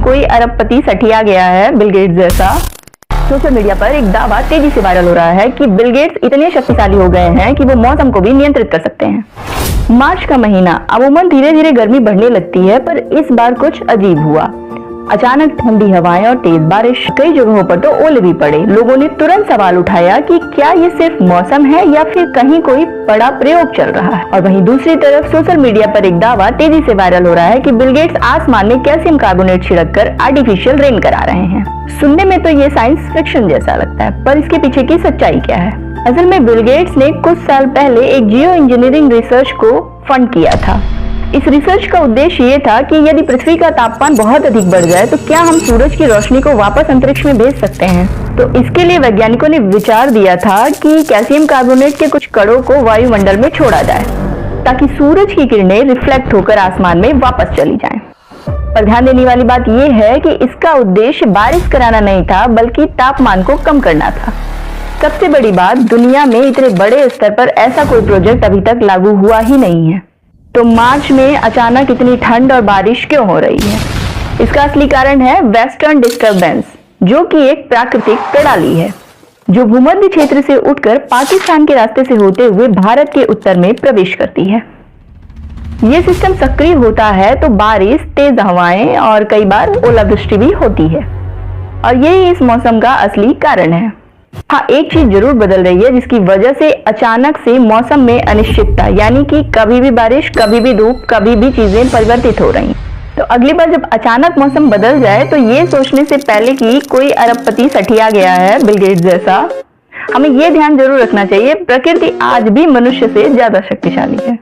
कोई अरबपति सठिया गया है बिल गेट्स जैसा। सोशल मीडिया पर एक दावा तेजी से वायरल हो रहा है कि बिल गेट्स इतने शक्तिशाली हो गए हैं कि वो मौसम को भी नियंत्रित कर सकते हैं। मार्च का महीना अमूमन धीरे धीरे गर्मी बढ़ने लगती है, पर इस बार कुछ अजीब हुआ। अचानक ठंडी हवाएं और तेज बारिश, कई जगहों पर तो ओले भी पड़े। लोगों ने तुरंत सवाल उठाया कि क्या ये सिर्फ मौसम है या फिर कहीं कोई बड़ा प्रयोग चल रहा है। और वहीं दूसरी तरफ सोशल मीडिया पर एक दावा तेजी से वायरल हो रहा है कि बिल गेट्स आसमान में कैल्शियम कार्बोनेट छिड़ककर आर्टिफिशियल रेन करा रहे हैं। सुनने में तो ये साइंस फिक्शन जैसा लगता है, पर इसके पीछे की सच्चाई क्या है? असल में बिल गेट्स ने कुछ साल पहले एक जियो इंजीनियरिंग रिसर्च को फंड किया था। इस रिसर्च का उद्देश्य ये था कि यदि पृथ्वी का तापमान बहुत अधिक बढ़ जाए तो क्या हम सूरज की रोशनी को वापस अंतरिक्ष में भेज सकते हैं। तो इसके लिए वैज्ञानिकों ने विचार दिया था कि कैल्शियम कार्बोनेट के कुछ कणों को वायुमंडल में छोड़ा जाए ताकि सूरज की किरणें रिफ्लेक्ट होकर आसमान में वापस चली जाएं। पर ध्यान देने वाली बात यह है कि इसका उद्देश्य बारिश कराना नहीं था, बल्कि तापमान को कम करना था। सबसे बड़ी बात, दुनिया में इतने बड़े स्तर पर ऐसा कोई प्रोजेक्ट अभी तक लागू हुआ ही नहीं है। तो मार्च में अचानक इतनी ठंड और बारिश क्यों हो रही है? इसका असली कारण है वेस्टर्न डिस्टर्बेंस, जो कि एक प्राकृतिक प्रणाली है जो भूमध्य क्षेत्र से उठकर पाकिस्तान के रास्ते से होते हुए भारत के उत्तर में प्रवेश करती है। ये सिस्टम सक्रिय होता है तो बारिश, तेज हवाएं और कई बार ओलावृष्टि भी होती है, और यही इस मौसम का असली कारण है। हाँ, एक चीज जरूर बदल रही है जिसकी वजह से अचानक से मौसम में अनिश्चितता, यानी कि कभी भी बारिश, कभी भी धूप, कभी भी चीजें परिवर्तित हो रही। तो अगली बार जब अचानक मौसम बदल जाए तो ये सोचने से पहले कि कोई अरबपति सठिया गया है बिल गेट्स जैसा, हमें ये ध्यान जरूर रखना चाहिए, प्रकृति आज भी मनुष्य से ज्यादा शक्तिशाली है।